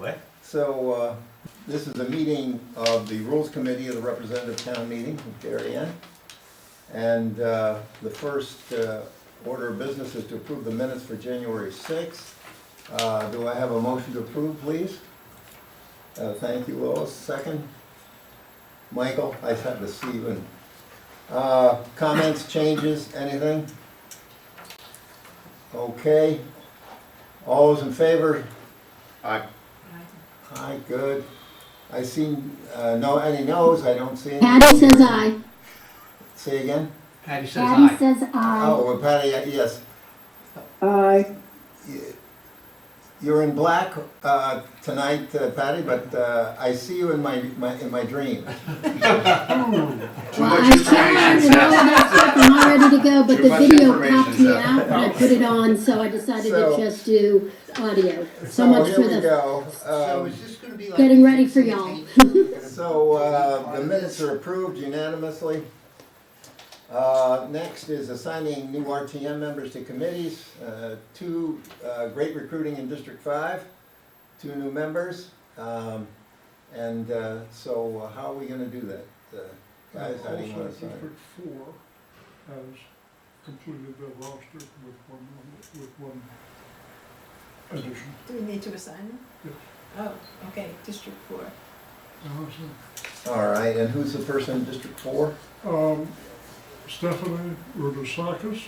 What? So, this is a meeting of the Rules Committee of the Representative Town Meeting in Darien. And the first order of business is to approve the minutes for January 6th. Do I have a motion to approve, please? Thank you, Lois. Second? Michael, I have to see you. Comments, changes, anything? Okay. All those in favor? Aye. Aye, good. I see any no's, I don't see any. Patty says aye. Say again? Patty says Patty aye. says aye. Oh, well, Patty, yes. Aye. You're in black tonight, Patty, but I see you in my dream. Well, I showered and all that stuff, I'm all ready to go, but Too the much video information, popped me Seth. out and I put it on, so I decided So- to just do audio. So much here for we the, go. So is this gonna be like? getting ready for y'all. So the minutes are approved unanimously. Next is assigning new RTM members to committees. Two, great recruiting in District 5, 2 new members. So how are we gonna do that? Guys, how do you want to assign? District 4 has completed their roster with one addition. Do we need to assign them? Yes. Oh, okay, District 4. All right, and who's the person in District 4? Stephanie Rudasakis,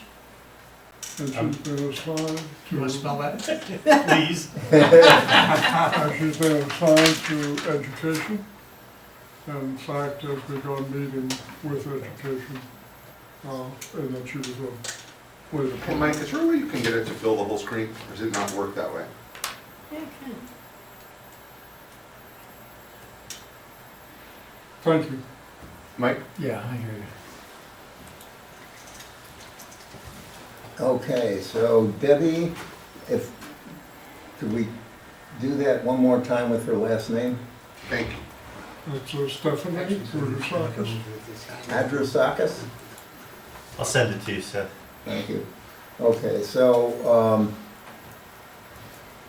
and she's been assigned You want to to, spell that? Please. she's been assigned to education. And in fact, has begun meeting with education, and that she was a way to. Hey Mike, is there a way you can get it to fill the whole screen, or does it not work that way? Yeah, can. Thank you. Mike? Yeah, I hear you. Okay, so Debbie, could we do that one more time with her last name? Thank you. It's Stephanie Rudasakis. Adrasakis? I'll send it to you, Seth. Thank you. Okay, so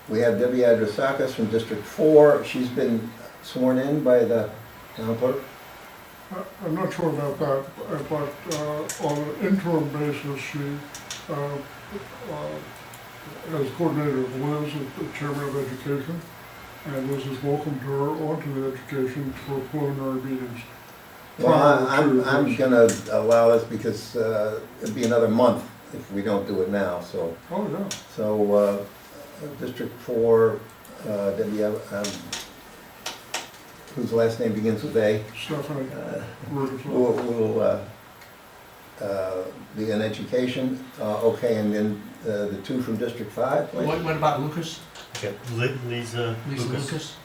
we have Debbie Adrasakis from District 4. She's been sworn in by the town clerk. I'm not sure about that, but on an interim basis, she as coordinator of Liz, the chairman of education, and Liz has welcomed her onto the education for preliminary meetings. Well, I'm gonna allow this because it'd be another month if we don't do it now, so. Oh, yeah. So, District 4, Debbie, whose last name begins with A, Stephanie Rudasakis. will be in education. Okay, and then the 2 from District 5, please. What about Lucas? Okay, Lisa Lucas.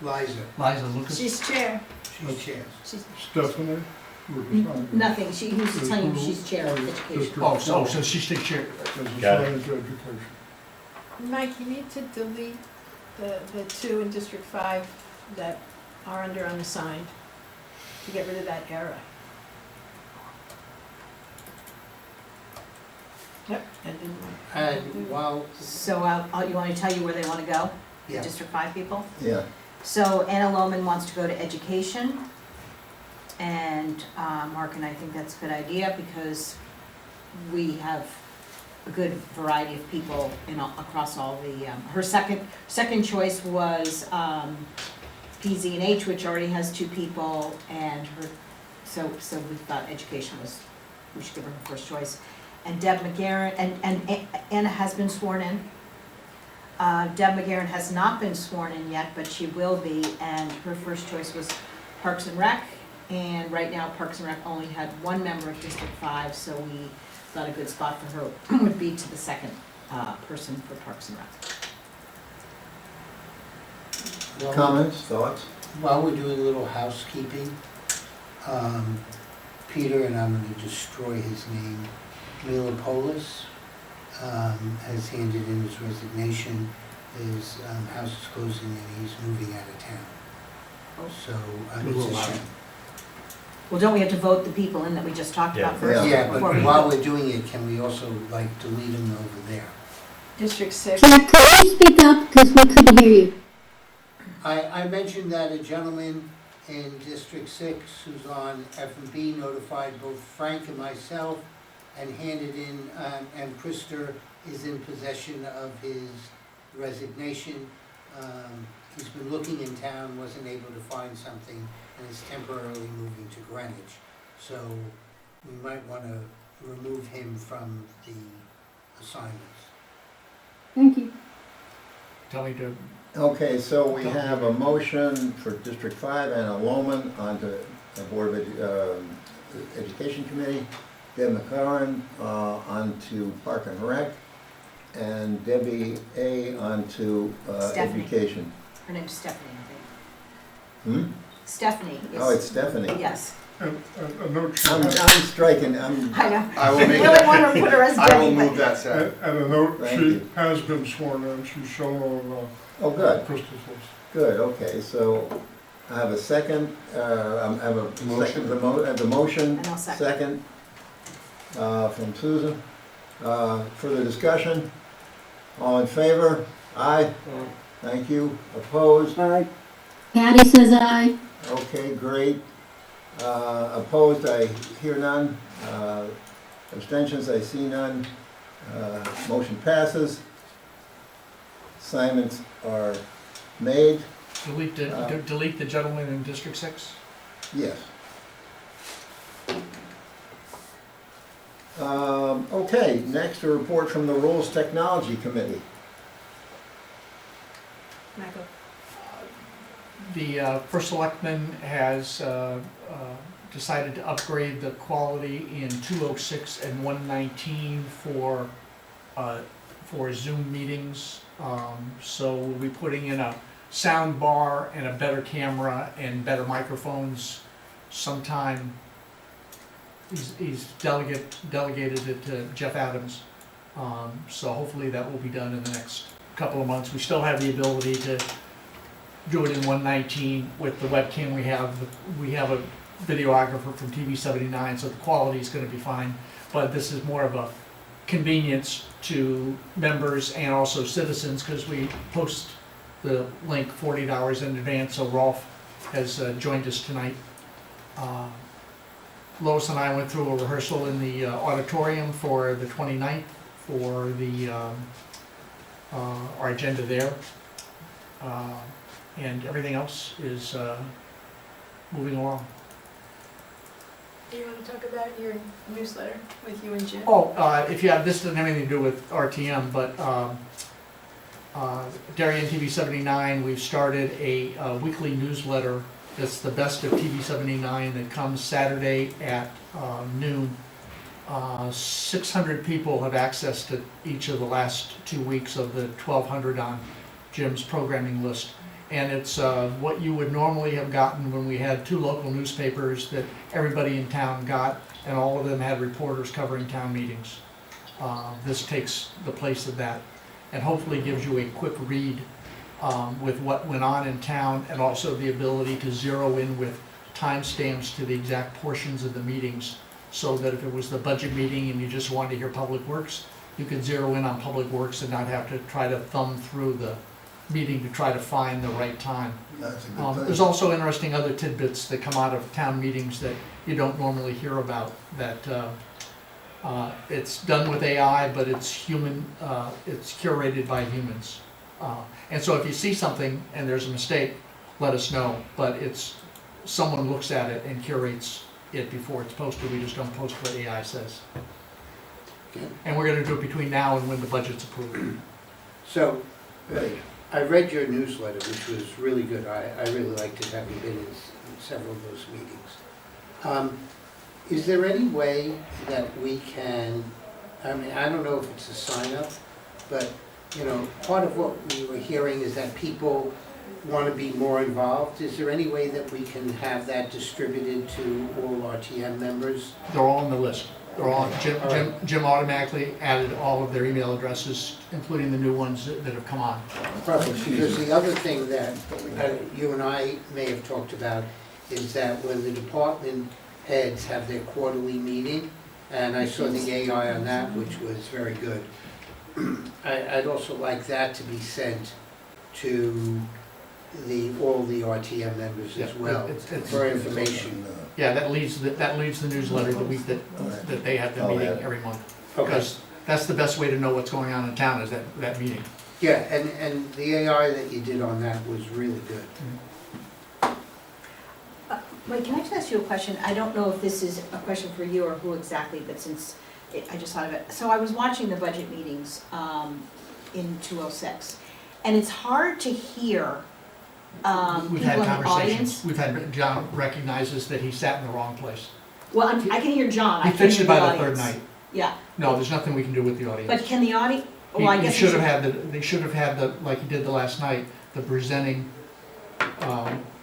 Liza, Liza Lucas. She's chair. she's chair. She's, Stephanie Rudasakis. Nothing, she, who's telling you she's chair of education. District Oh, four so she's the chair. is Got it. assigned to education. Mike, you need to delete the 2 in District 5 that are under unassigned to get rid of that error. Yep, and then. And while, So you want me to tell you where they want to go? The yeah, District 5 people? Yeah, So Anna Lohman wants to go to education. And Mark and I think that's a good idea because we have a good variety of people across all the, her second choice was PZ&H, which already has 2 people, and so we thought education we should give her first choice. And Deb McGarren, and Anna has been sworn in. Deb McGarren has not been sworn in yet, but she will be, and her first choice was Parks and Rec, and right now Parks and Rec only had 1 member of District 5, so we thought a good spot for her would be to the second person for Parks and Rec. comments, thoughts? while we're doing a little housekeeping, Peter, and I'm gonna destroy his name, Milopolis, has handed in his resignation. His house is closing and he's moving out of town. So, it's a shame. Well, don't we have to vote the people in that we just talked about Yeah. first? Yeah, but before we- while we're doing it, can we also like delete them over there? District 6. Jack, could you speak up, because we couldn't hear you? I mentioned that a gentleman in District 6 who's on F&B notified both Frank and myself and handed in, and Krister is in possession of his resignation. He's been looking in town, wasn't able to find something, and is temporarily moving to Greenwich. So we might want to remove him from the assignments. Thank you. Tell me to, Okay, so we have a motion for District 5, Anna Loman onto the Board of Education Committee, Deb McLaren onto Park and Rec, and Debbie A. onto Stephanie. Education. Her name's Stephanie, I think. Hmm? Stephanie is. Oh, it's Stephanie. Yes, And a note she I'm has, striking, I'm, I know. I will I make really want to put her as I will Debbie, move but that, Seth. and a note, Thank she you. has been sworn in, she's shown on oh, good. Crystal's list. Good, okay, so I have a second, I have a second, the motion, and I'll second. from Susan. Further discussion? All in favor? Aye, thank you. Opposed? Aye. Patty says aye. Okay, great. Opposed, I hear none. Abstentions, I see none. Motion passes. Assignments are made, delete the gentleman in District 6? yes. Okay, next a report from the Rules Technology Committee. Michael? The First Selectman has decided to upgrade the quality in 206 and 119 for Zoom meetings. So we'll be putting in a sound bar and a better camera and better microphones sometime. He's delegated it to Jeff Adams. So hopefully that will be done in the next couple of months. We still have the ability to do it in 119 with the webcam we have. We have a videographer from TV 79, so the quality is going to be fine. But this is more of a convenience to members and also citizens because we post the link 48 hours in advance. So Rolf has joined us tonight. Lois and I went through a rehearsal in the auditorium for the 29th for the our agenda there. And everything else is moving along. Do you want to talk about your newsletter with you and Jim? Oh, if you have, this doesn't have anything to do with RTM, but Darien TV 79, we've started a weekly newsletter. It's the best of TV 79 that comes Saturday at noon. 600 people have access to each of the last 2 weeks of the 1,200 on Jim's programming list. And it's what you would normally have gotten when we had 2 local newspapers that everybody in town got, and all of them had reporters covering town meetings. This takes the place of that, and hopefully gives you a quick read with what went on in town, and also the ability to zero in with timestamps to the exact portions of the meetings, so that if it was the budget meeting and you just wanted to hear Public Works, you could zero in on Public Works and not have to try to thumb through the meeting to try to find the right time. That's a good thing. There's also interesting other tidbits that come out of town meetings that you don't normally hear about, that it's done with AI, but it's human, it's curated by humans. And so if you see something and there's a mistake, let us know, but it's, someone looks at it and curates it before it's posted. We just don't post what AI says. Okay. And we're gonna do it between now and when the budget's approved. So, Great. I read your newsletter, which was really good. I really liked it, having been in several of those meetings. Is there any way that we can, I mean, I don't know if it's a sign up, but, you know, part of what we were hearing is that people want to be more involved. Is there any way that we can have that distributed to all RTM members? They're all on the list. They're all, Jim automatically added all of their email addresses, including the new ones that have come on. Perfect, because the other thing that you and I may have talked about is that when the department heads have their quarterly meeting, and I saw the AI on that, which was very good. I'd also like that to be sent to all the RTM members as Yeah, well, it's- for information. Yeah, that leads the newsletter the week that they have the Oh, meeting yeah. every month. Okay. Because that's the best way to know what's going on in town, is that meeting. Yeah, and the AI that you did on that was really good. Wait, can I just ask you a question? I don't know if this is a question for you or who exactly, but since I just thought of it. So I was watching the budget meetings in 206, and it's hard to hear We've people had in the conversations, audience. John recognizes that he sat in the wrong place. Well, I can hear John, I He can't fixed hear it the by the audience. third night. Yeah, No, there's nothing we can do with the but audience. can the audience, He well, I he guess. should have had they should have had like he did the last night, the presenting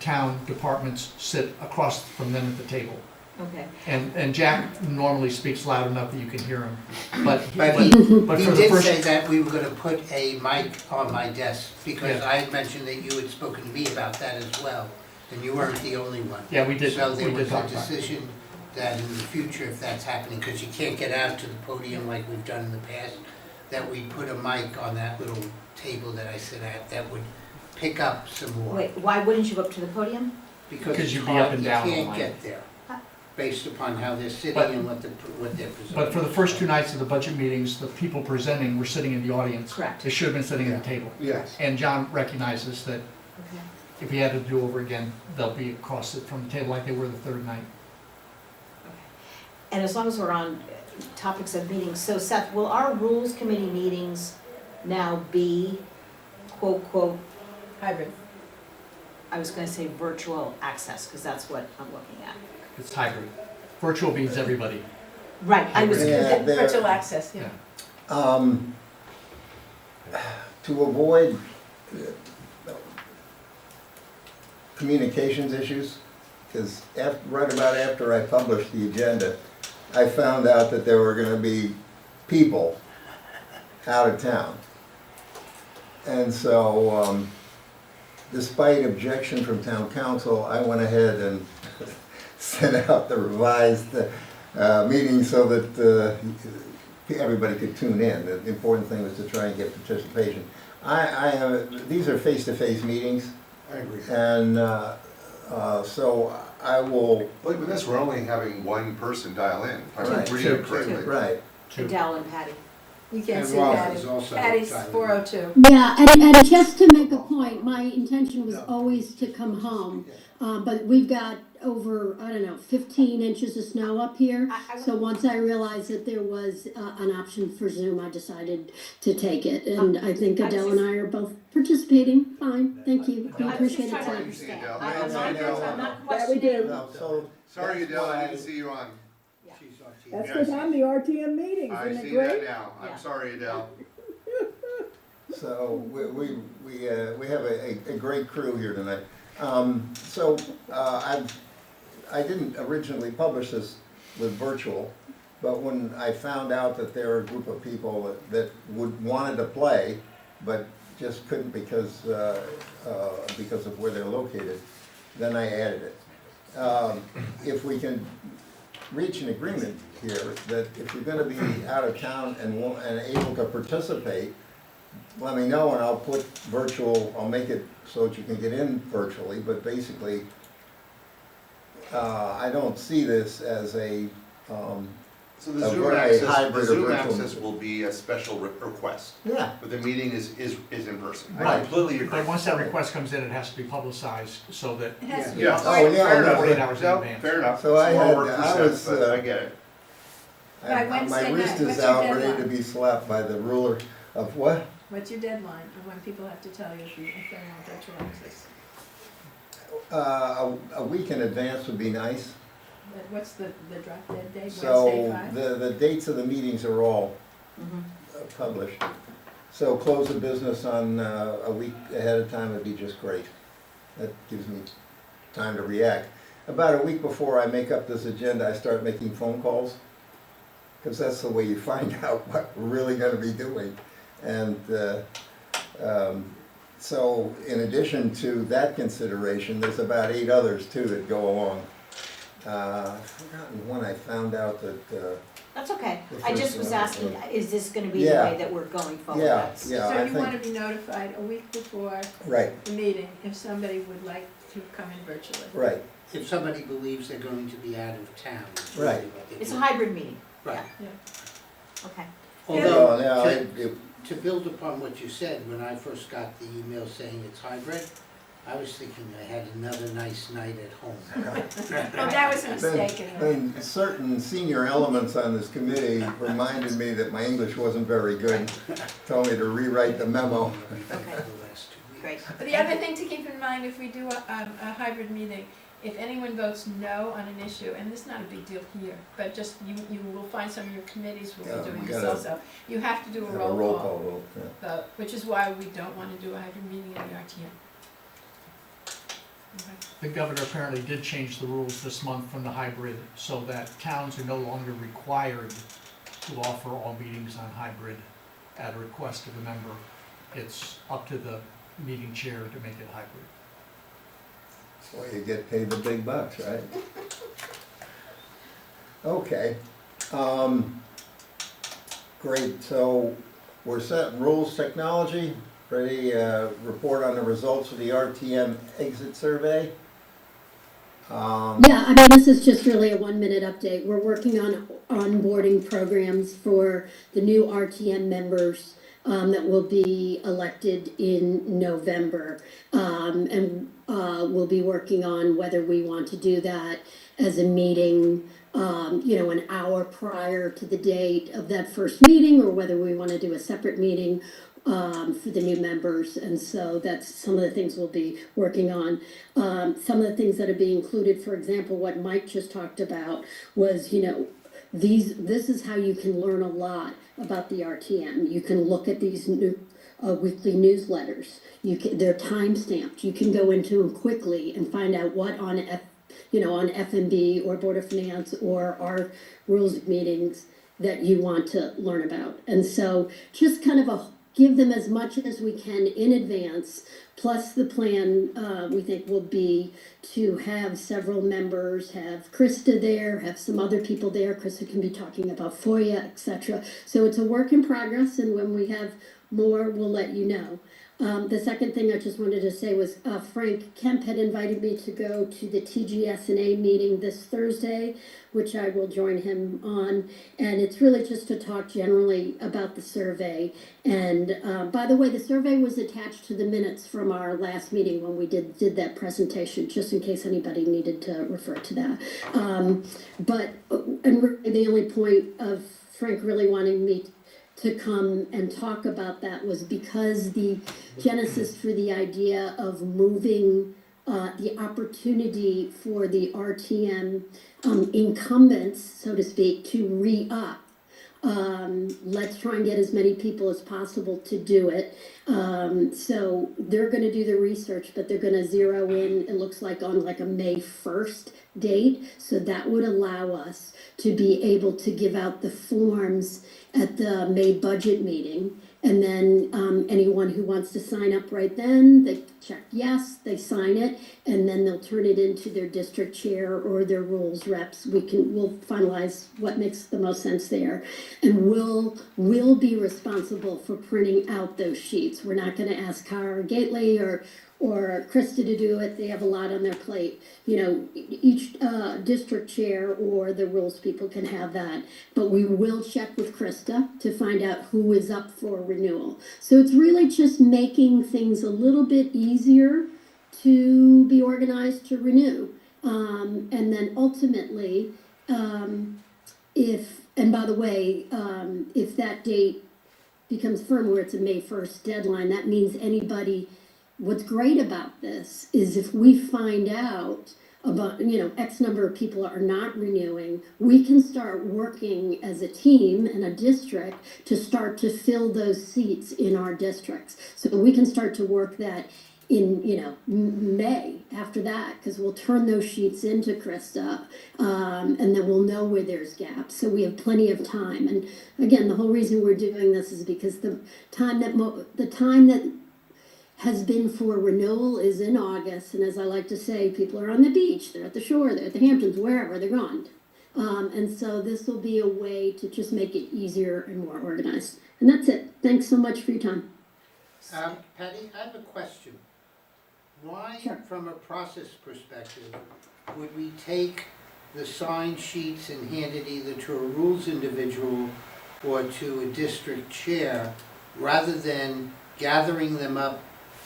town departments sit across from them at the table. Okay, And Jack normally speaks loud enough that you can hear him, but But he but He for the did first, say that we were gonna put a mic on my desk, because Yeah. I had mentioned that you had spoken to me about that as well, and you weren't the only one. yeah, we did So there was talk a about it. decision that in the future, if that's happening, because you can't get out to the podium like we've done in the past, that we put a mic on that little table that I sit at that would pick up some more. wait, why wouldn't you go up to the podium? Because Because it's you'd be hard, up and you down all can't night. get there, based upon how they're sitting But- and what they're presenting. But for the first two nights of the budget meetings, the people presenting were sitting in the audience. Correct. They should have been sitting at the table. Yes. And John recognizes that Okay. if he had to do over again, they'll be across it from the table like they were the third night. And as long as we're on topics of meetings, so Seth, will our rules committee meetings now be quote, Hybrid. I was gonna say virtual access, because that's what I'm looking at. It's hybrid. Virtual means everybody. Right, I was, Yeah, they're- Virtual access, yeah. To avoid communications issues, because right about after I published the agenda, I found out that there were gonna be people out of town. And so, despite objection from town council, I went ahead and sent out the revised meeting so that everybody could tune in. The important thing was to try and get participation. These are face-to-face meetings, I agree. and so I will, Like with this, we're only having one person dial in, if I'm Right. reading it correctly. right, Adele and Patty. You can't And see Rob Patty. is also Patty's silent. 402. Yeah, and just to make a point, my intention was always to come home, but we've got over, I don't know, 15 inches of snow up here. So once I realized that there was an option for Zoom, I decided to take it. And I think Adele and I are both participating. Fine, thank you. We I was appreciate just it. trying to Seth. understand. Adele. I'm not Yeah, we questioning. do. no, so. Sorry, that's Adele, I why- didn't see you on. She's on TV. That's because I'm the RTM meetings, I isn't see it great? that now. Yeah. I'm sorry, Adele. So we have a great crew here tonight. I didn't originally publish this with virtual, but when I found out that there were a group of people that wanted to play, but just couldn't because of where they're located, then I added it. If we can reach an agreement here that if you're gonna be out of town and able to participate, let me know and I'll put virtual, I'll make it so that you can get in virtually, but basically, I don't see this as a, So the A Zoom very access, the hybrid or Zoom virtual. access will be a special request, yeah, but the meeting is in person. I Right. completely agree. But once that request comes in, it has to be publicized so that It has to be. Yeah. Oh, yeah, Fair no, enough. 48 hours in No, advance. fair enough. So I It's more had- work for I Seth, was, but I get it. By Wednesday my night. wrist What's is your out, ready deadline? to be slapped by the ruler of what? What's your deadline of when people have to tell you if they want virtual access? A week in advance would be nice. But what's the drop dead date, Wednesday So 5? the dates of the meetings are all Mhm. published. So close of business on a week ahead of time would be just great. That gives me time to react. About a week before I make up this agenda, I start making phone calls, because that's the way you find out what we're really gonna be doing. And so in addition to that consideration, there's about 8 others too that go along. I've forgotten when I found out that, That's okay. The I just first was one, asking, is this gonna be the Yeah. way that we're going forward? yeah, That's- yeah, So I you wanna think, be notified a week before right, the meeting if somebody would like to come in virtually. right, If somebody believes they're going to be out of town. it's Right. really what they It's do. a hybrid meeting, Right. okay. Although, no, to, to build upon what you said, when I first got the email saying it's hybrid, I was thinking I had another nice night at home. Oh, that was a mistake anyway. then certain senior elements on this committee reminded me that my English wasn't very good, told me to rewrite the memo. Okay. The last 2 weeks. Great. But the other thing to keep in mind, if we do a hybrid meeting, if anyone votes no on an issue, and this is not a big deal here, but just you will find some of your committees will Yeah, be doing we this gotta also. You have to do a Have roll call vote, yeah. vote, which is why we don't wanna do a hybrid meeting in the RTM. Okay. The governor apparently did change the rules this month from the hybrid so that towns are no longer required to offer all meetings on hybrid at a request of a member. It's up to the meeting chair to make it hybrid. Well, you get paid the big bucks, right? Okay, great, so we're set in rules technology, ready, report on the results of the RTM exit survey. Yeah, I mean, this is just really a 1-minute update. We're working on onboarding programs for the new RTM members that will be elected in November. And we'll be working on whether we want to do that as a meeting, an hour prior to the date of that first meeting, or whether we want to do a separate meeting for the new members. And so that's some of the things we'll be working on. Some of the things that are being included, for example, what Mike just talked about was, this is how you can learn a lot about the RTM. You can look at these new weekly newsletters. They're time stamped. You can go into them quickly and find out what on FMB or Board of Finance or our rules meetings that you want to learn about. And so just kind of give them as much as we can in advance. Plus the plan, we think, will be to have several members, have Krista there, have some other people there. Krista can be talking about FOIA, etc. So it's a work in progress, and when we have more, we'll let you know. The second thing I just wanted to say was Frank Kemp had invited me to go to the TGS&A meeting this Thursday, which I will join him on. And it's really just to talk generally about the survey. And by the way, the survey was attached to the minutes from our last meeting when we did that presentation, just in case anybody needed to refer to that. And really the only point of Frank really wanting me to come and talk about that was because the genesis for the idea of moving the opportunity for the RTM incumbents, so to speak, to re-up. Let's try and get as many people as possible to do it. So they're gonna do the research, but they're gonna zero in, it looks like, on like a May 1st date. So that would allow us to be able to give out the forms at the May budget meeting. And then anyone who wants to sign up right then, they check yes, they sign it, and then they'll turn it into their district chair or their rules reps. We'll finalize what makes the most sense there. And we'll be responsible for printing out those sheets. We're not gonna ask Cara Gately or Krista to do it. They have a lot on their plate. Each district chair or the rules people can have that. But we will check with Krista to find out who is up for renewal. So it's really just making things a little bit easier to be organized to renew. And then ultimately, and by the way, if that date becomes firm where it's a May 1st deadline, that means what's great about this is if we find out about, X number of people are not renewing, we can start working as a team and a district to start to fill those seats in our districts. So we can start to work that in, May after that, because we'll turn those sheets into Krista, and then we'll know where there's gaps. So we have plenty of time. And again, the whole reason we're doing this is because the time that has been for renewal is in August, and as I like to say, people are on the beach, they're at the shore, they're at the Hamptons, wherever, they're gone. And so this will be a way to just make it easier and more organized. And that's it. Thanks so much for your time. Patty, I have a question. Why, Sure. from a process perspective, would we take the sign sheets and hand it either to a rules individual or to a district chair, rather than gathering them up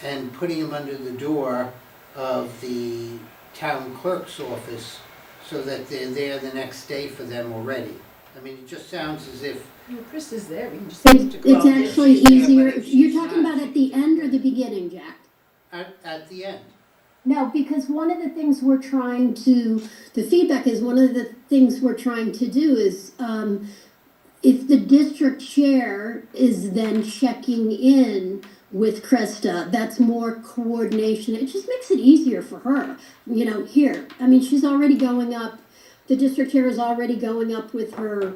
and putting them under the door of the town clerk's office so that they're there the next day for them already? I mean, it just sounds as if, Well, Chris is there, we can just. send it to It's Chris. actually she's there, easier, but if you're she's talking not, about at the end or the beginning, Jack? at the end. No, because one of the things we're trying to, the feedback is one of the things we're trying to do is, if the district chair is then checking in with Krista, that's more coordination. It just makes it easier for her. You know, here, I mean, she's already going up, the district chair is already going up with her,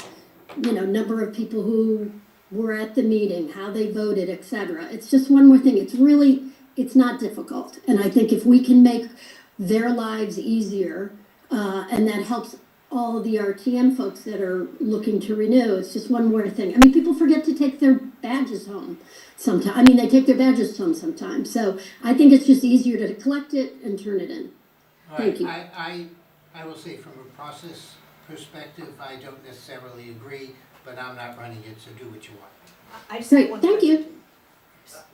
you know, number of people who were at the meeting, how they voted, etc. It's just one more thing. It's really, it's not difficult. And I think if we can make their lives easier, and that helps all the RTM folks that are looking to renew, it's just one more thing. I mean, people forget to take their badges home sometimes. I mean, they take their badges home sometimes. So I think it's just easier to collect it and turn it in. All Thank right, you. I will say from a process perspective, I don't necessarily agree, but I'm not running it, so do what you want. I just Great, have one thank you.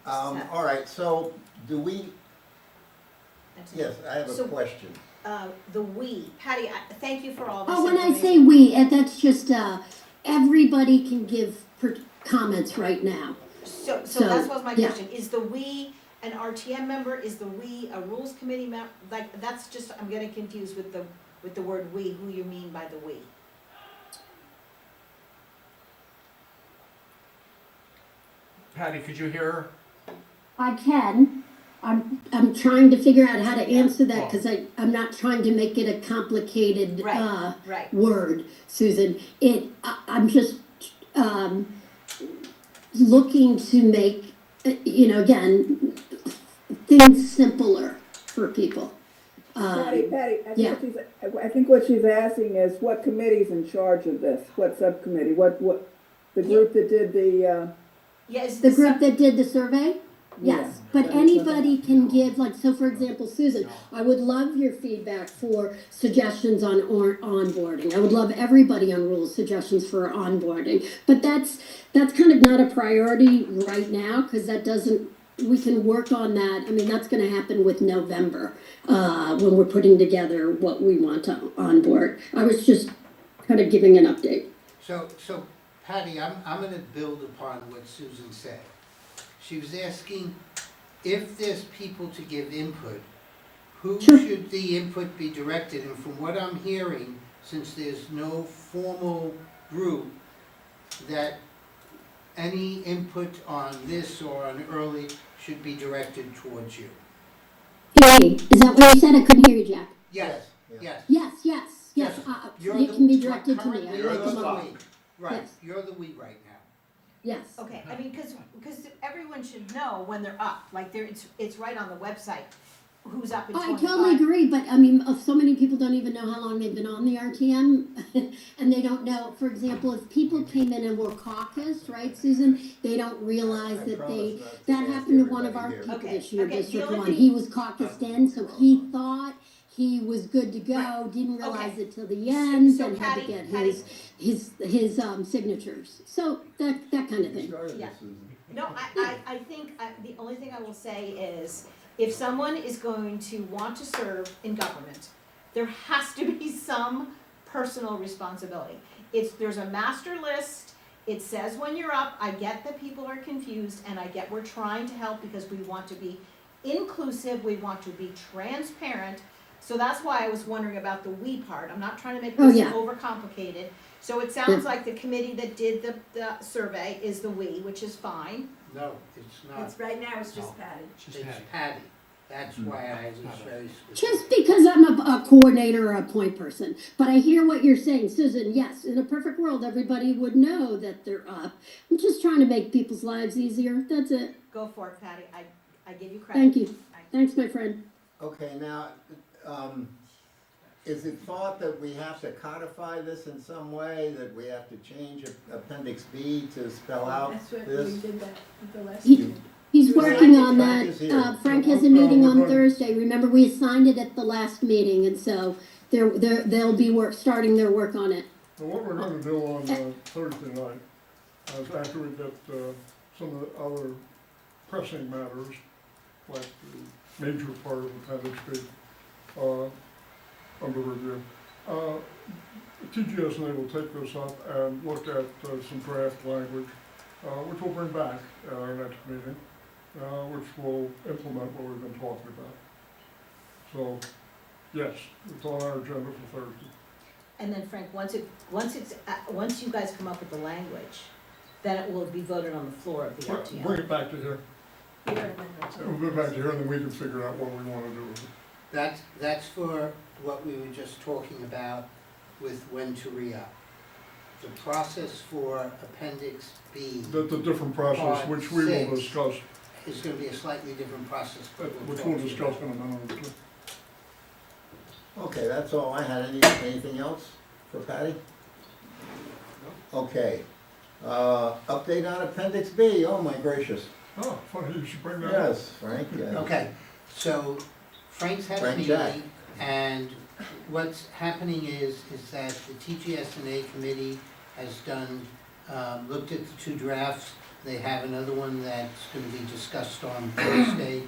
question. All right, so do we, That's it. yes, I have a So- question. The we, Patty, thank you for all this Oh, when I information. say we, that's just, everybody can give comments right now. So So, that was my yeah. question, is the we an RTM member, is the we a rules committee member? Like, that's just, I'm getting confused with the word we, who you mean by the we. Patty, could you hear her? I can. I'm trying to figure out how to answer that because I'm not trying to make it a complicated Right. word, Susan. I'm just looking to make, you know, again, things simpler for people. Patty, yeah. I think what she's asking is what committee's in charge of this? What subcommittee? What, the group that did the, Yeah, is The this group that did the survey? Yeah. Yes, but anybody can give, like, so for example, Susan, I would love your feedback for suggestions on onboarding. I would love everybody on rules suggestions for we're but that's kind of not a priority right now, because that doesn't, we can work on that. I mean, that's gonna happen with November, when we're putting together what we want to onboard. I was just kind of giving an update. So Patty, I'm gonna build upon what Susan said. She was asking if there's people to give input, who Sure. should the input be directed? And from what I'm hearing, since there's no formal group, that any input on this or on early should be directed towards you. Hey, is that what you said? I couldn't hear you, Jack. Yes, Yes. yes. Yes. You're It the- can be directed to me. currently I You're like the them the all. spot. we. Right, Yes. you're the we right now. Yes. Okay, I mean, because everyone should know when they're up, like it's right on the website, who's up in I 25. totally agree, but I mean, so many people don't even know how long they've been on the RTM, and they don't know, for example, if people came in and were caucused, right, Susan? They don't realize I that promise not to that ask happened to one of our everybody here. people Okay, this year, okay, the District only 1. thing- He was caucused in, so he thought he was good to go, didn't realize Okay. it till the end, So and had to Patty- get Patty- his signatures. So that kind of You thing. started Yeah. this, Susan. No, I think, the only thing I will say is, if someone is going to want to serve in government, there has to be some personal responsibility. There's a master list, it says when you're up, I get that people are confused, and I get we're trying to help because we want to be inclusive, we want to be transparent. So that's why I was wondering about the we part, I'm not trying to make Oh, this yeah. overcomplicated. So it sounds like the committee that did the survey is the we, which is fine. No, it's not. It's, right now, it's just No. Patty. She's It's Patty. Patty. That's why I was not very specific. Just because I'm a coordinator or a point person. But I hear what you're saying, Susan. Yes, in a perfect world, everybody would know that they're up. I'm just trying to make people's lives easier. That's it. Go for it, Patty, I I give you credit. Thank you. Thanks, my friend. Okay, now, is it thought that we have to codify this in some way, that we have to change Appendix B to spell out That's what we this? did that at the last He- meeting. He's working on Frank that. is here. Frank has a meeting on Thursday. Remember, we assigned it at the last meeting, and so they'll be starting their work on it. So what we're gonna do on Thursday night, is after we get some of the other pressing matters, like the major part of Appendix B, under review, TGSNA will take this up and look at some draft language, which we'll bring back at our next meeting, which will implement what we've been talking about. So, yes, it's on our agenda for Thursday. And then Frank, once you guys come up with the language, then it will be voted on the floor of the RTM. Bring it back to here. We got amendments. We'll go back to here and then we can figure out what we wanna do with it. That's for what we were just talking about with when to re-up. The process for Appendix B That's a different process, which we will Part discuss, is gonna be a slightly different process, but we'll which talk we'll to you discuss about in a minute or two. Okay, that's all I had. Anything else for Patty? Okay. Update on Appendix B, oh my gracious. Oh, funny, you should bring that up. Yes, Frank, yeah. Okay, so Frank's had a Frank Jack. meeting, and what's happening is that the TGSNA committee has done, looked at the two drafts. They have another one that's gonna be discussed on Thursday.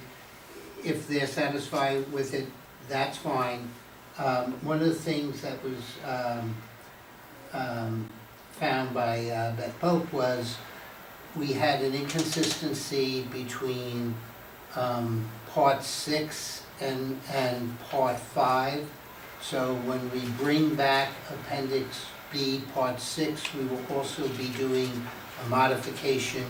If they're satisfied with it, that's fine. One of the things that was, found by, Beth Pope was we had an inconsistency between, Part 6 and Part 5. So when we bring back Appendix B, Part 6, we will also be doing a modification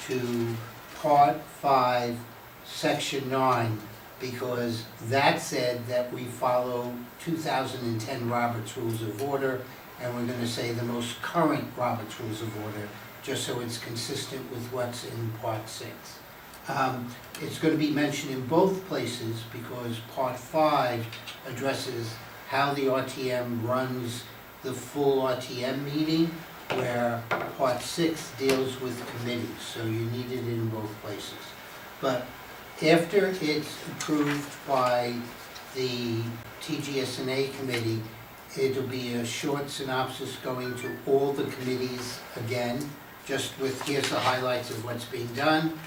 to Part 5, Section 9, because that said that we follow 2010 Robert's Rules of Order, and we're gonna say the most current Robert's Rules of Order, just so it's consistent with what's in Part 6. It's gonna be mentioned in both places because Part 5 addresses how the RTM runs the full RTM meeting, where Part 6 deals with committees, so you need it in both places. But after it's approved by the TGSNA committee, it'll be a short synopsis going to all the committees again, just with here's the highlights of what's being done,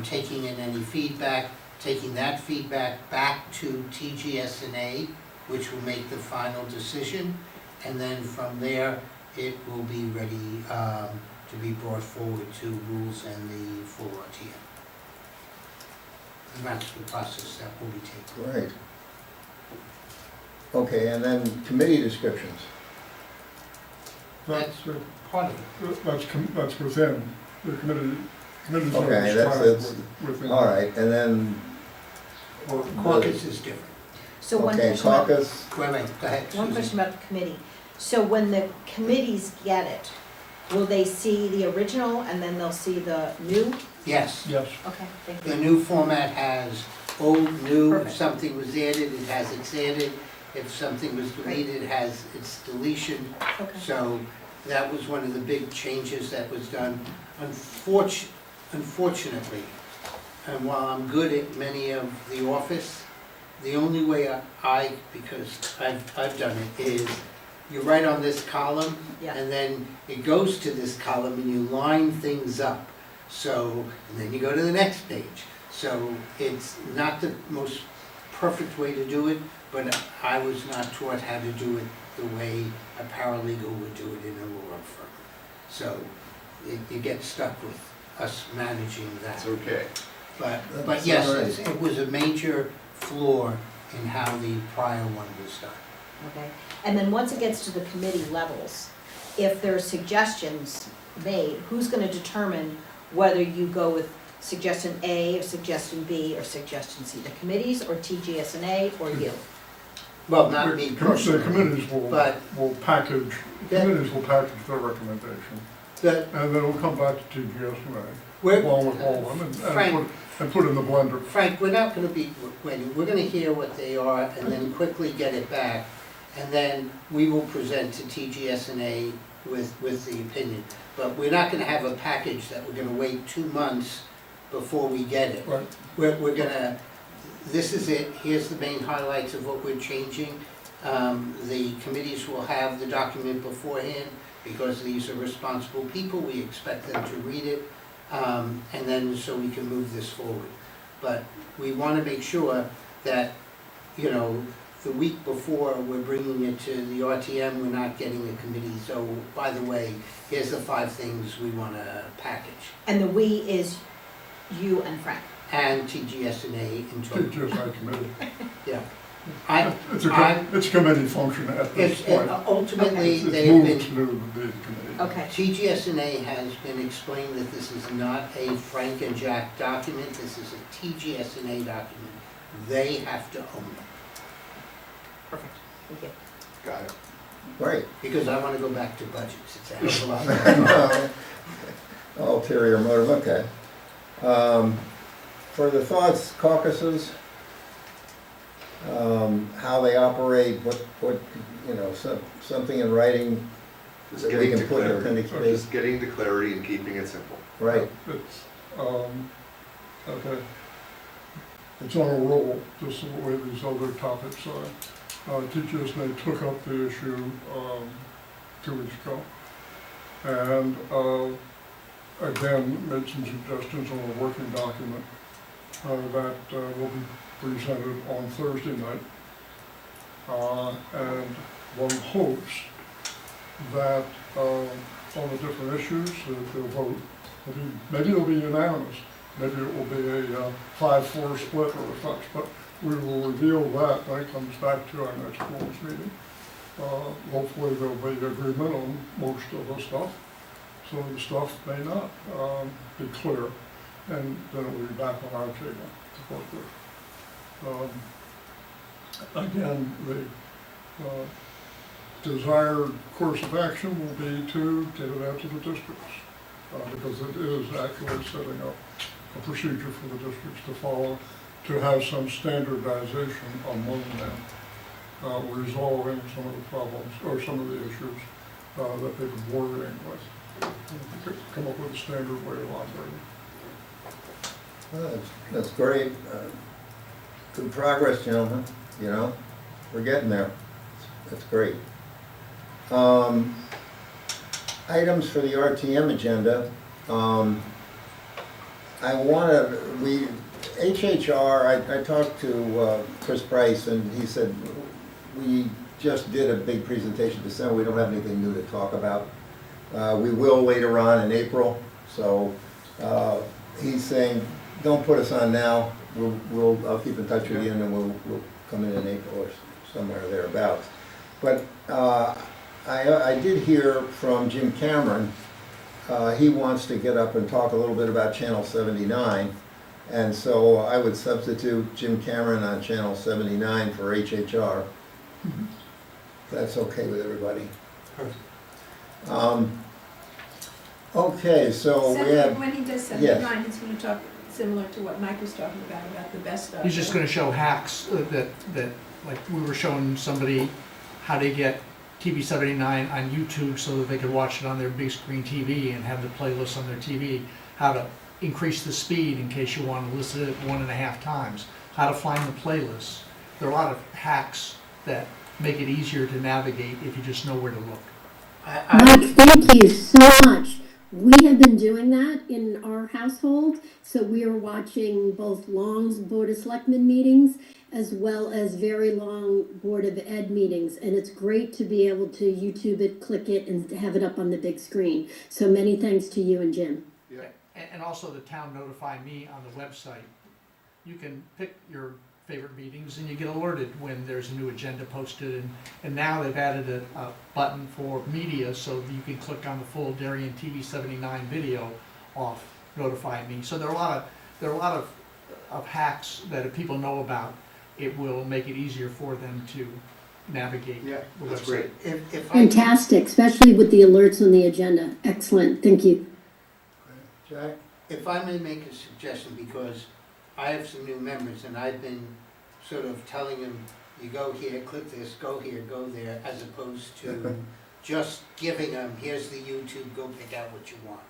taking in any feedback, taking that feedback back to TGSNA, which will make the final decision, and then from there, it will be ready to be brought forward to rules and the full RTM. And that's the process that will be taken. Great. Okay, and then committee descriptions. That's, Part of it. that's within the committee's not Okay, that's, described within. all right, and then, Caucus is different. So one okay, question about, caucus, Wait, go ahead, one Susan. question about the committee. So when the committees get it, will they see the original and then they'll see the new? Yes, Yes, Okay, thank the you. new format has old, new, if Perfect. something was added, it has its added, if something was deleted, it has its deletion. Okay. So that was one of the big changes that was done. Unfortunately, and while I'm good at many of the office, the only way because I've done it, is you write on this column, Yeah. and then it goes to this column and you line things up. So, and then you go to the next page. So it's not the most perfect way to do it, but I was not taught how to do it the way a paralegal would do it in a law firm. So you get stuck with us managing that. It's okay. But That's yes, all right. it was a major flaw in how the prior one was done. Okay, and then once it gets to the committee levels, if there are suggestions made, who's gonna determine whether you go with suggestion A or suggestion B or suggestion C? The committees or TGSNA or you? Well, not me the personally, committees but will package That- their recommendation. and then it'll come back to TGSMA, We're- along with all of them, Frank, and put in the blender. Frank, we're not gonna be waiting, we're gonna hear what they are and then quickly get it back. And then we will present to TGSNA with the opinion. But we're not gonna have a package that we're gonna wait 2 months before we get it. Right. We're gonna, this is it, here's the main highlights of what we're changing. The committees will have the document beforehand, because these are responsible people, we expect them to read it, and then so we can move this forward. But we wanna make sure that, you know, the week before we're bringing it to the RTM, we're not getting a committee, so by the way, here's the 5 things we wanna package. And the "we" is you and Frank. And TGSNA in total. TGSMA committee. Yeah. It's a committee function at this point. Ultimately, It's they have moved been, to the committee. Okay. TGSNA has been explained that this is not a Frank and Jack document, this is a TGSNA document. They have to own it, Perfect. Thank you. Got it. Great. because I wanna go back to budgets, it's a hell of a lot. Ulterior motive, okay. Further thoughts, caucuses, how they operate, what, you know, something in writing Just that we getting can to put in the clarity. committee. Just getting to clarity and keeping it simple. Right, It's, okay. It's on a roll, just the way these other topics are. TGSNA took up the issue, 2 weeks ago. And, again, made some suggestions on a working document, that, will be presented on Thursday night. And one hopes that, on the different issues, that they'll vote. Maybe it'll be unanimous, maybe it will be a 5-4 split or such, but we will reveal that when it comes back to our next rules meeting. Hopefully there'll be agreement on most of the stuff, so the stuff may not be clear, and then it will be back on our table to work with. Again, the desired course of action will be to get it out to the districts, because it is actually setting up a procedure for the districts to follow, to have some standardization among them, resolving some of the problems, or some of the issues that they've been worrying with. Come up with a standard way of operating. that's great. Good progress, gentlemen, you know, we're getting there. That's great. Items for the RTM agenda. I wanna, HHR, I talked to Chris Price, and he said, we just did a big presentation December, we don't have anything new to talk about. We will later on in April, so he's saying, don't put us on now, I'll keep in touch with you, and then we'll come in April or somewhere thereabouts. But I did hear from Jim Cameron. He wants to get up and talk a little bit about Channel 79, and so I would substitute Jim Cameron on Channel 79 for HHR. That's okay with everybody. Okay, so we have, When he does yes. 79, he's gonna talk similar to what Mike was talking about the best of. He's just gonna show hacks that, like, we were showing somebody how to get TV 79 on YouTube so that they could watch it on their big screen TV and have the playlist on their TV, how to increase the speed in case you want to listen to it 1.5 times, how to find the playlists. There are a lot of hacks that make it easier to navigate if you just know where to look. Mike, thank you so much. We have been doing that in our household, so we are watching both long Board of Selectmen meetings as well as very long Board of Ed meetings, and it's great to be able to YouTube it, click it, and have it up on the big screen. So many thanks to you and Jim. Yeah. And also the town Notify Me on the website. You can pick your favorite meetings and you get alerted when there's a new agenda posted, and now they've added a button for media so you can click on the full Darien TV 79 video off Notify Me. So there are a lot of hacks that if people know about, it will make it easier for them to navigate Yeah, the that's website. great. If I, Fantastic, especially with the alerts on the agenda. Excellent, thank you. Jack? if I may make a suggestion, because I have some new members and I've been sort of telling them, you go here, click this, go here, go there, as opposed to just giving them, here's the YouTube, go pick out what you want.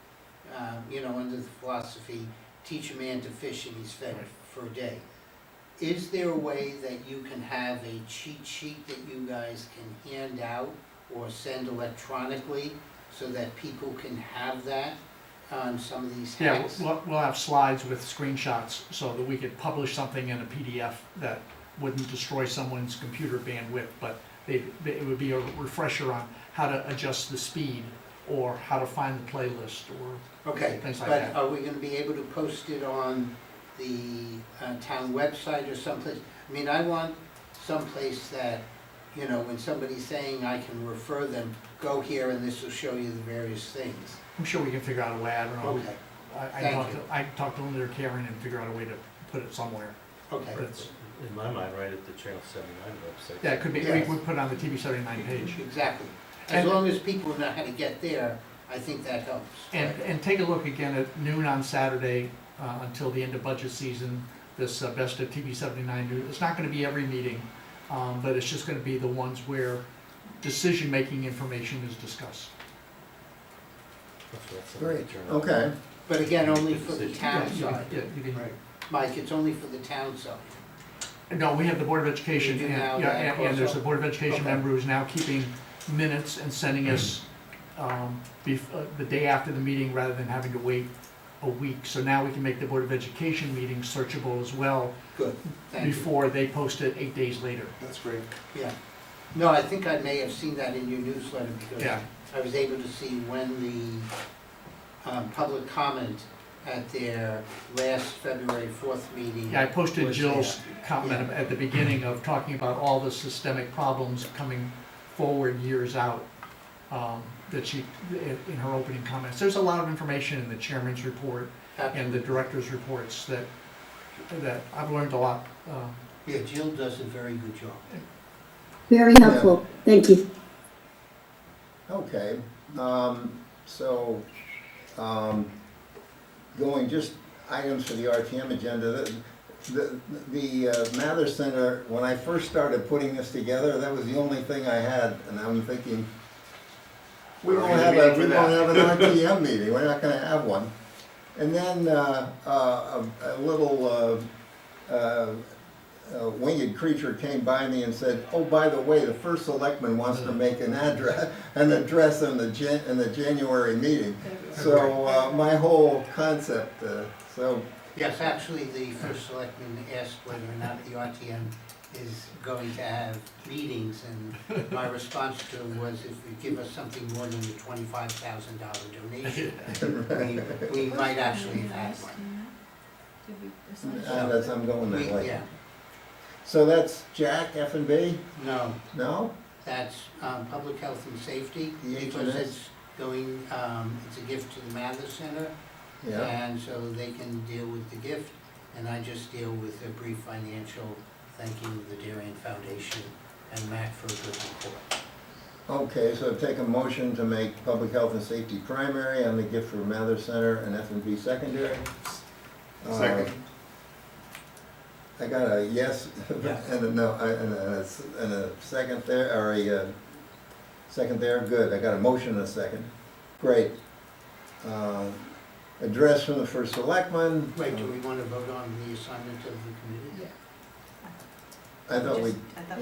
You know, under the philosophy, teach a man to fish and he's fed for a day. Is there a way that you can have a cheat sheet that you guys can hand out or send electronically so that people can have that on some of these Yeah, hacks? we'll have slides with screenshots so that we could publish something in a PDF that wouldn't destroy someone's computer bandwidth, but it would be a refresher on how to adjust the speed or how to find the playlist or Okay, things like but that. are we gonna be able to post it on the town website or someplace? I mean, I want someplace that, you know, when somebody's saying I can refer them, go here and this will show you the various things. I'm sure we can figure out a way, I don't know. Okay, I Thank talked you. to, I talked to Linda or Karen and figure out a way to put it somewhere. okay. But it's, In my mind, right at the Channel 79 website. yeah, it could be, Yes. we put it on the TV 79 page. Exactly. As And- long as people know how to get there, I think that helps. And take a look again at noon on Saturday until the end of budget season, this Best of TV 79 news. It's not gonna be every meeting, but it's just gonna be the ones where decision-making information is discussed. That's Great, Journal. okay. But again, only for the town Yeah, side. yeah, you can- Mike, it's only for the town side. No, we have the Board of Education, You do and, now yeah, that and there's also? a Board of Education Okay. member who's now keeping minutes and sending us the day after the meeting rather than having to wait a week. So now we can make the Board of Education meeting searchable as well Good, thank you. before they post it 8 days later. That's great. Yeah. No, I think I may have seen that in your newsletter because Yeah. I was able to see when the public comment at their last February 4th meeting. Yeah, I posted was Jill's there. comment at the beginning of talking about all the systemic problems coming forward years out, that she, in her opening comments. There's a lot of information in the chairman's report and the director's reports that I've learned a lot. Yeah, Jill does a very good job. Very helpful, thank you. Okay, so, going just items for the RTM agenda, the Mather Center, when I first started putting this together, that was the only thing I had, and I'm thinking, we We're won't gonna have meet a, for we that. won't have an RTM meeting, we're not gonna have one. And then, a little, winged creature came by me and said, oh, by the way, the first selectman wants to make an address in the January meeting. So, my whole concept, so, Yes, actually, the first selectman asked whether or not the RTM is going to have meetings, and my response to him was, if you give us something more than the $25,000 donation, we might actually have had one. and as I'm going that way. Yeah, So that's Jack, F and B? no, No? that's public health and safety, The because HNS? it's going, it's a gift to the Mather Center, Yeah, and so they can deal with the gift, and I just deal with a brief financial thanking the Darien Foundation and Mac for a good report. okay, so take a motion to make public health and safety primary and the gift for Mather Center and F and B secondary. Second. I got a yes Yeah. and a no, and a second there, or a second there, good, I got a motion and a second, great. Address from the first selectman. Wait, do we want to vote on the assignment of the committee? I thought we,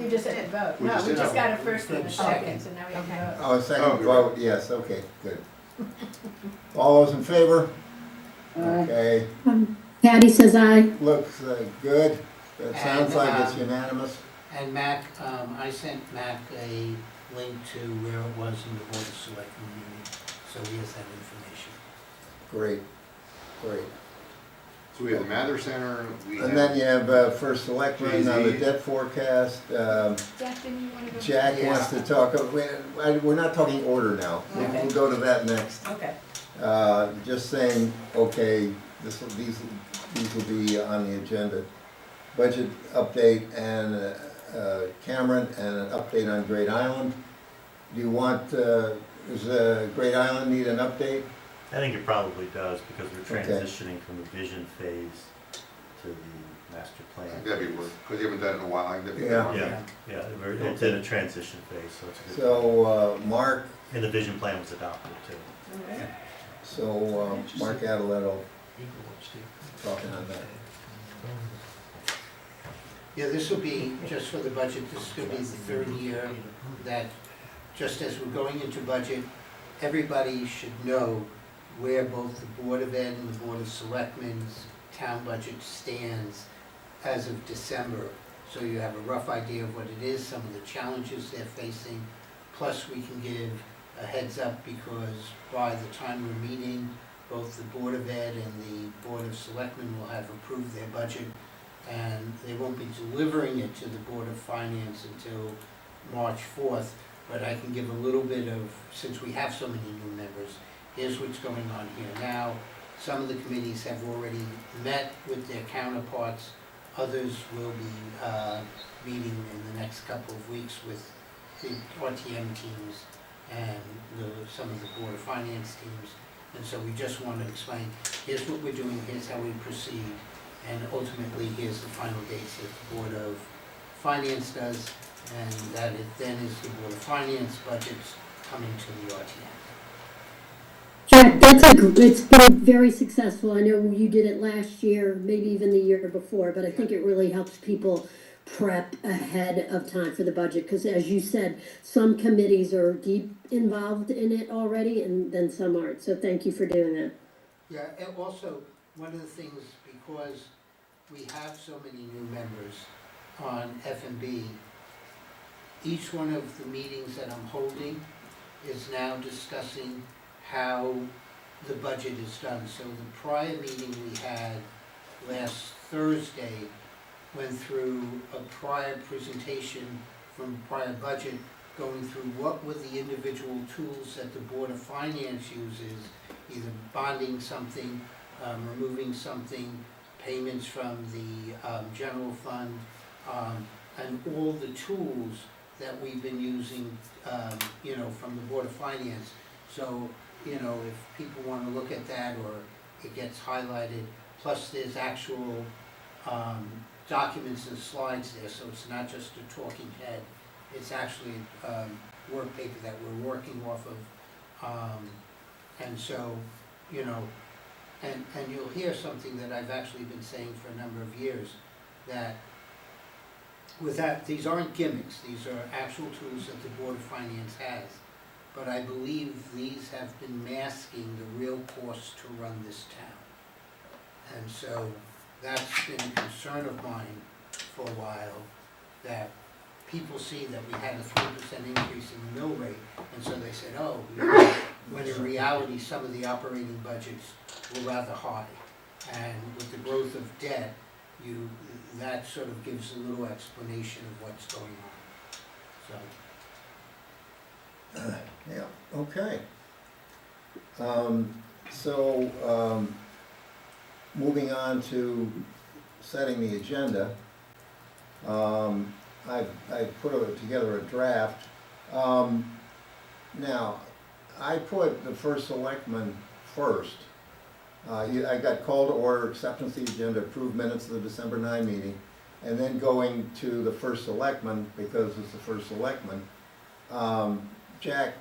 You just had to vote. We No, just we did. just got a first and a Okay. second, so now we Okay. can vote. oh, second Oh, good. vote, yes, okay, good. All those in favor? Okay, Patty says aye. looks good, it sounds like it's And, unanimous. And Mac, I sent Mac a link to where it was in the Board of Selectmen meeting, so he has that information. Great, great. So we have the Mather Center, we And then have, you have first selectman on the Jay-Z. debt forecast. Jack, didn't you want to go? Jack Yeah. wants to talk, we're not talking order now. Okay. We'll go to that next. Okay. Just saying, okay, these will be on the agenda. Budget update and Cameron and an update on Great Island. Do you want, does Great Island need an update? I think it probably does, because we're Okay. transitioning from the vision phase to the master plan. That'd be worth, because you haven't done it in a while. I think that'd be Yeah. good. Yeah, it's in a transition phase, so it's a good. So, Mark, And the vision plan was adopted too. so Mark Adeletto talking on that. Yeah, this will be, just for the budget, this is gonna be the third year that, just as we're going into budget, everybody should know where both the Board of Ed and the Board of Selectmen's town budget stands as of December. So you have a rough idea of what it is, some of the challenges they're facing, plus we can give a heads up because by the time we're meeting, both the Board of Ed and the Board of Selectmen will have approved their budget, and they won't be delivering it to the Board of Finance until March 4th, but I can give a little bit of, since we have so many new members, here's what's going on here now. Some of the committees have already met with their counterparts, others will be meeting in the next couple of weeks with the RTM teams and some of the Board of Finance teams. And so we just want to explain, here's what we're doing, here's how we proceed, and ultimately, here's the final dates that the Board of Finance does, and that it then is the Board of Finance budgets coming to the RTM. Jack, it's been very successful. I know you did it last year, maybe even the year before, but I think it really helps people prep ahead of time for the budget, because as you said, some committees are deep involved in it already, and then some aren't, so thank you for doing that. Yeah, and also, one of the things, because we have so many new members on F&B, each one of the meetings that I'm holding is now discussing how the budget is done. So the prior meeting we had last Thursday went through a prior presentation from prior budget, going through what were the individual tools that the Board of Finance uses, either bonding something, removing something, payments from the general fund, and all the tools that we've been using, from the Board of Finance. So, if people want to look at that, or it gets highlighted, plus there's actual documents and slides there, so it's not just a talking head. It's actually work paper that we're working off of. And so, and you'll hear something that I've actually been saying for a number of years, that these aren't gimmicks, these are actual tools that the Board of Finance has. But I believe these have been masking the real cost to run this town. And so that's been a concern of mine for a while, that people see that we had a 3% increase in the mill rate, and so they said, oh, when in reality, some of the operating budgets were rather high. And with the growth of debt, that sort of gives a little explanation of what's going on. So. Yeah, okay. Moving on to setting the agenda, I put together a draft. Now, I put the first selectman first. I got call to order, acceptance of the agenda, approved minutes of the December 9 meeting, and then going to the first selectman, because it's the first selectman. Jack,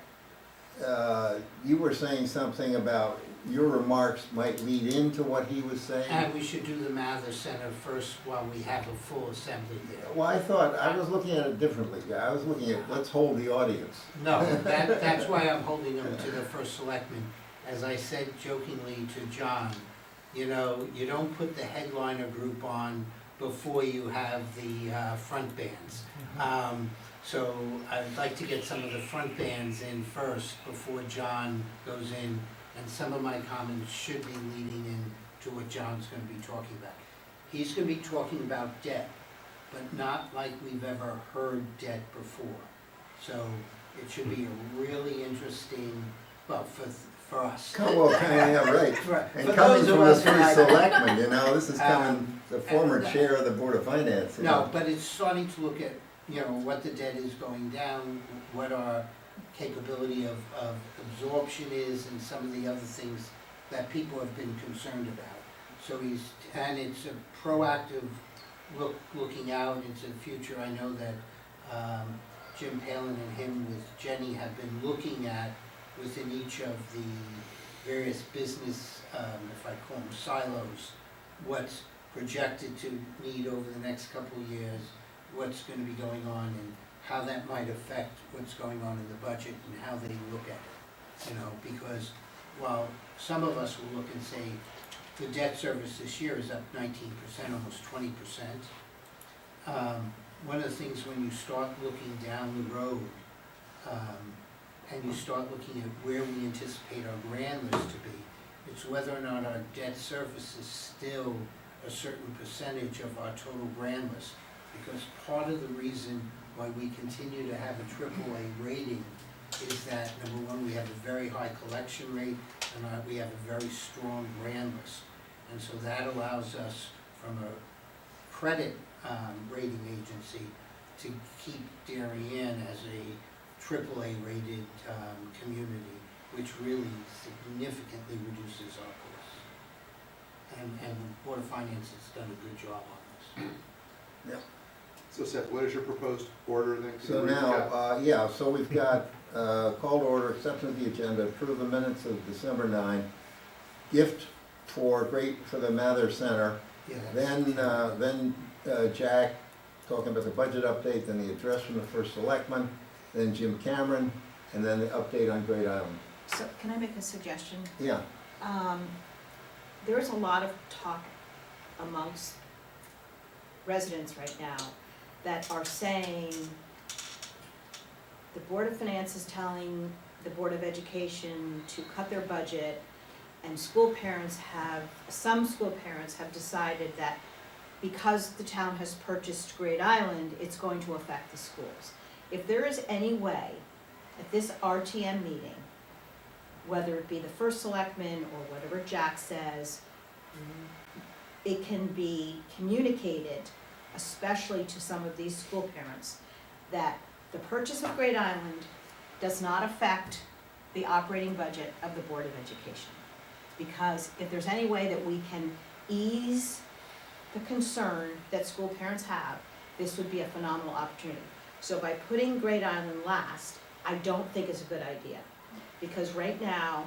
you were saying something about your remarks might lead into what he was saying. And we should do the Mather Center first while we have a full assembly there. Well, I was looking at it differently. I was looking at, let's hold the audience. No, that's why I'm holding them to the first selectman. As I said jokingly to John, you don't put the headliner group on before you have the front bands. So I'd like to get some of the front bands in first before John goes in, and some of my comments should be leading in to what John's going to be talking about. He's going to be talking about debt, but not like we've ever heard debt before. So it should be a really interesting, well, for us. Yeah, right. And For coming those of from the us who first like- selectman, this is coming, the former chair of the Board of Finance. No, but it's starting to look at you know, what the debt is going down, what our capability of absorption is, and some of the other things that people have been concerned about. So and it's a proactive looking out into the future. I know that Jim Palin and him with Jenny have been looking at within each of the various business, if I call them silos, what's projected to need over the next couple of years, what's going to be going on, and how that might affect what's going on in the budget and how they look at it. You know, because while some of us will look and say the debt service this year is up 19%, almost 20%, one of the things when you start looking down the road, and you start looking at where we anticipate our grand list to be, it's whether or not our debt service is still a certain percentage of our total grand list. Because part of the reason why we continue to have a AAA rating is that, number one, we have a very high collection rate, and we have a very strong grand list. And so that allows us, from a credit rating agency, to keep Darien as a AAA rated community, which really significantly reduces our costs. And the Board of Finance has done a good job on this. Yep. So Seth, what is your proposed order then? So now, so we've got call to order, acceptance of the agenda, approve the minutes of December 9, gift for the Mather Center, Yeah, then Jack talking about the budget update, then the address from the first selectman, then Jim Cameron, and then the update on Great Island. So can I make a suggestion? Yeah, There is a lot of talk amongst residents right now that are saying the Board of Finance is telling the Board of Education to cut their budget, and some school parents have decided that because the town has purchased Great Island, it's going to affect the schools. If there is any way at this RTM meeting, whether it be the first selectman or whatever Jack says, it can be communicated, especially to some of these school parents, that the purchase of Great Island does not affect the operating budget of the Board of Education. Because if there's any way that we can ease the concern that school parents have, this would be a phenomenal opportunity. So by putting Great Island last, I don't think is a good idea. Because right now,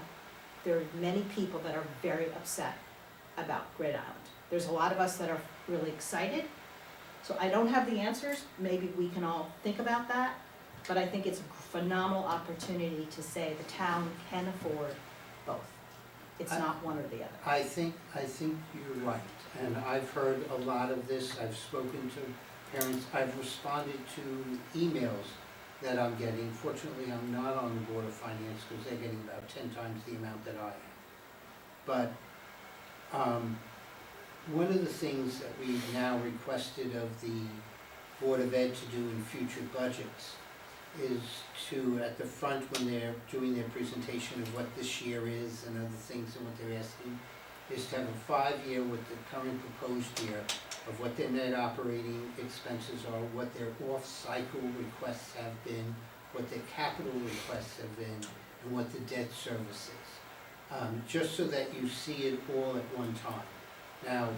there are many people that are very upset about Great Island. There's a lot of us that are really excited. So I don't have the answers, maybe we can all think about that, but I think it's a phenomenal opportunity to say the town can afford both. It's not one or the other. I think you're right, and I've heard a lot of this. I've spoken to parents, I've responded to emails that I'm getting. Fortunately, I'm not on the Board of Finance because they're getting about 10 times the amount that I am. But one of the things that we've now requested of the Board of Ed to do in future budgets is to, at the front when they're doing their presentation of what this year is and other things and what they're asking, is to have a 5-year with the current proposed year of what their net operating expenses are, what their off-cycle requests have been, what their capital requests have been, and what the debt service is. Just so that you see it all at one time. Now,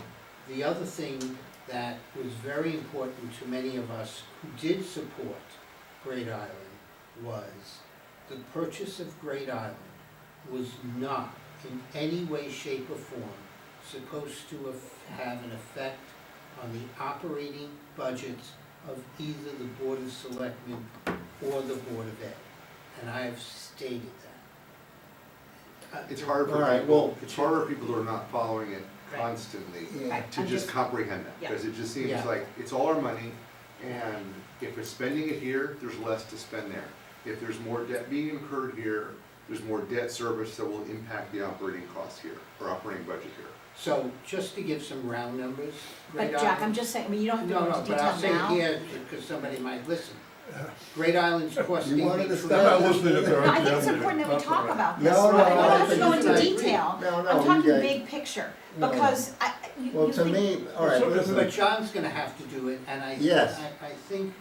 the other thing that was very important to many of us who did support Great Island was the purchase of Great Island was not in any way, shape, or form supposed to have an effect on the operating budgets of either the Board of Selectmen or the Board of Ed. And I have stated that. It's hard for All right, people, well- it's harder for people who are not following it Right. constantly Yeah. to just comprehend that. Yeah. Because it just seems Yeah. like it's all our money, and if we're spending it here, there's less to spend there. If there's more debt being incurred here, there's more debt service that will impact the operating costs here, or operating budget here. So, just to give some round numbers, Great But Jack, Island- I'm just saying, I mean, you don't have to go No, into no, but I'll detail say now. here, because somebody might listen. Great Island's costing You wanted to between- start- I'm not listening to No, I think it's RTM important that we meeting. talk about this. No, no, right? We I don't have to think go it's into right. detail. No, no, I'm talking you guys- big picture, No. because Well, you to think, me, all right, So- listen. But John's gonna have to do it, and Yes. I think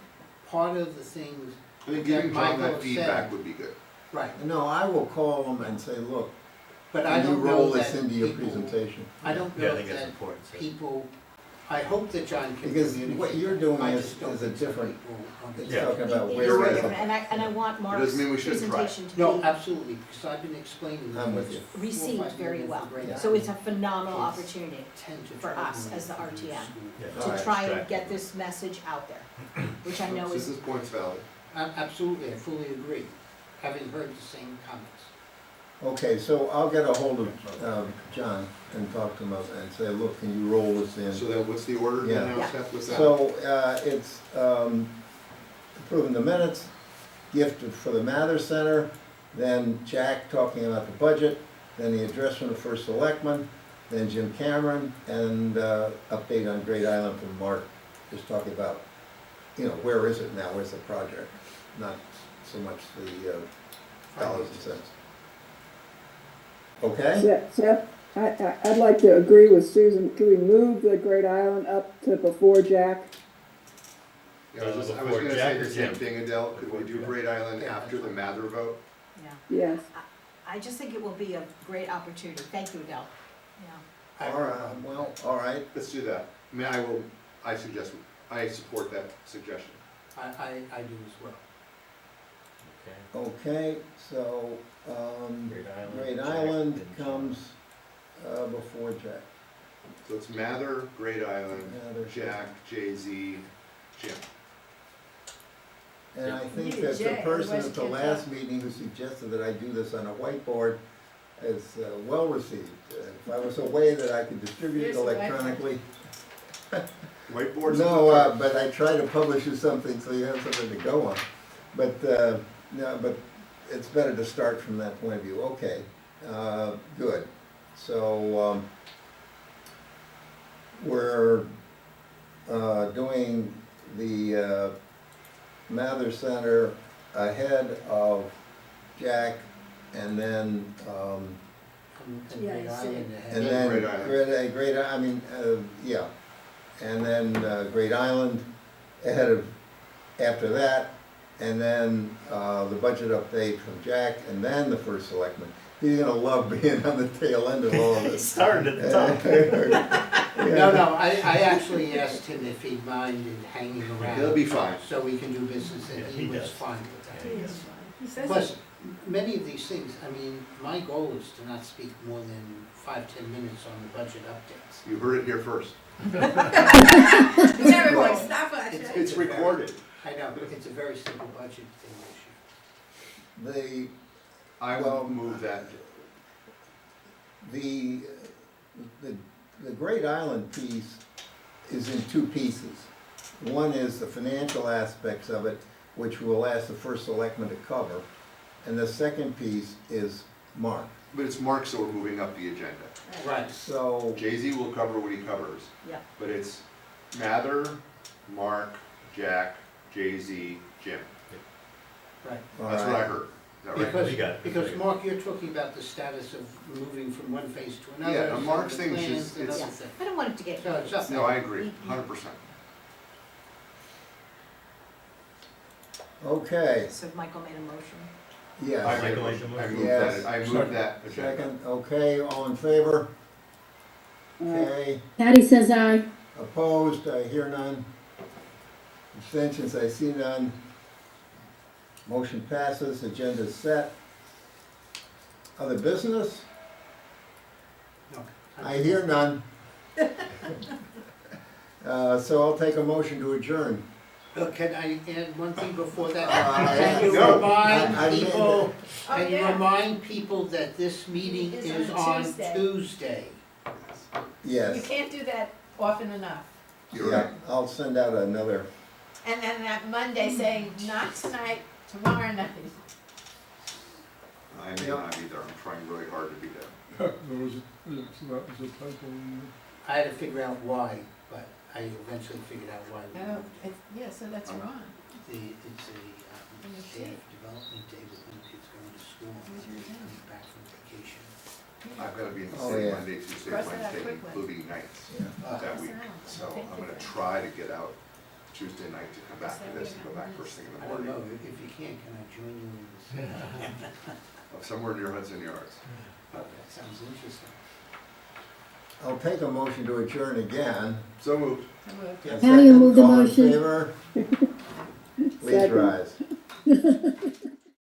part of the things, I think Yeah, giving John Michael that feedback said- would be good. right, No, I will call them and say, look, but I can you don't roll know this that into your people, presentation? I don't Yeah, I know think that's that important, so. people, I hope that John can Because communicate. what you're doing I is- just don't is a think some different- people It's understand. talking about It where is You're it right. is. different, and I want Mark's doesn't mean we shouldn't try. presentation to be No, absolutely, because I've been explaining I'm this with you. for 4 or received 5 very years well. for Great So it's a Island. phenomenal It's opportunity 10 to for 12 us as the million for RTM Yeah. All to right. try and Distract get them. this message out there, which I know This is, point's valid. Absolutely, I fully agree, having heard the same comments. Okay, so I'll get a hold of John and talk to him and say, look, can you roll this in? So then what's the order Yeah. then now, Yeah. Seth? What's that? So, it's, approving the minutes, gift for the Mather Center, then Jack talking about the budget, then the address from the first selectman, then Jim Cameron, and, update on Great Island from Mark, just talking about, where is it now, where's the project? Not so much the, dollars and cents. Okay? Seth, I'd like to agree with Susan. Can we move the Great Island up to before Jack? Yeah, I was Before gonna Jack say or the same Jim? thing, Adele, could we Before do Jack. Great Island Yeah, after that's the Mather vote? yeah. Yes. I just think it will be a great opportunity. Thank you, Adele. Yeah. All right, well, all right. Let's do that. I mean, I support that suggestion. I do as well. Okay. Okay, so, Great Jack, Island and Jim. comes, before Jack. So it's Mather, Great Island, Mather. Jack, Jay-Z, Jim. And I think Need a that the J, person otherwise at the you can't last tell. meeting who suggested that I do this on a whiteboard is well received. If I was a way that I could distribute it Here's the whiteboard. electronically. Whiteboards? No, but I try to publish you something so you have something to go on. But, no, but it's better to start from that point of view. Okay, good. So, we're doing the Mather Center ahead of Jack, and then, And Yeah, Great you see Island it. ahead. and then then Great Island. yeah. And then Great Island ahead of, after that, and then the budget update from Jack, and then the first selectman. He's gonna love being on the tail end of all of this. Starting at the top. No, I actually asked him if he'd mind in hanging around. He'll be fine. So we can do business, and Yeah, he he was does. fine with that. Yeah, he is. He says Plus, it. many of these things, I mean, my goal is to not speak more than 5-10 minutes on the budget updates. You heard it here first. Everyone's like, stop it. It's recorded. I know, but it's a very simple budget thing issue. I Well, will move that. The Great Island piece is in two pieces. One is the financial aspects of it, which we'll ask the first selectman to cover. And the second piece is Mark. But it's Mark, so we're moving up the agenda. Right. So, Jay-Z will cover what he covers. Yeah. But it's Mather, Mark, Jack, Jay-Z, Jim. Right. all That's what I right. heard. Is that right? Because, We got it. because Mark, you're talking about the status of moving from one phase to another. Yeah, some Mark's of the thing is plans just- and it's- other Yeah. things. I don't want it to get, So it's up No, I there. agree, 100%. Okay, so Michael made a motion. yes. I Michael moved made the that, motion. Yes. I moved that agenda. Second, okay, all in favor? Okay, Patty says aye. opposed, I hear none. Abstentions, I see none. Motion passes, agenda is set. Other business? No. I hear none. So I'll take a motion to adjourn. Can I add one thing before that? Uh, Can you no. remind I made people, Oh, can you yeah. remind people that this meeting It's is on on Tuesday. Tuesday? You Yes, can't do that often enough. You're yeah, right. I'll send out another, And then that Monday saying, not tonight, tomorrow night. I may not be there, I'm trying really hard to be there. There was, yeah, so that was a typo in I had to figure out why, but I eventually figured out why we Oh, moved it. yeah, so that's wrong. It's a Let me see. staff development day with new kids going to school and Where's yours coming at? back from vacation. I've gotta be in the Oh, city yeah. Monday, Tuesday, Cross that out Wednesday, quickly. including nights yeah. that week. So I'm gonna try to get out Tuesday night to come back to this and go back first thing in I the don't morning. know, if you can I join you in this? Of somewhere near Hudson Yards. Oh, that sounds interesting. I'll take a motion to adjourn again. So moved. I moved. And Now you move the second, motion. All in favor? Please Second. rise.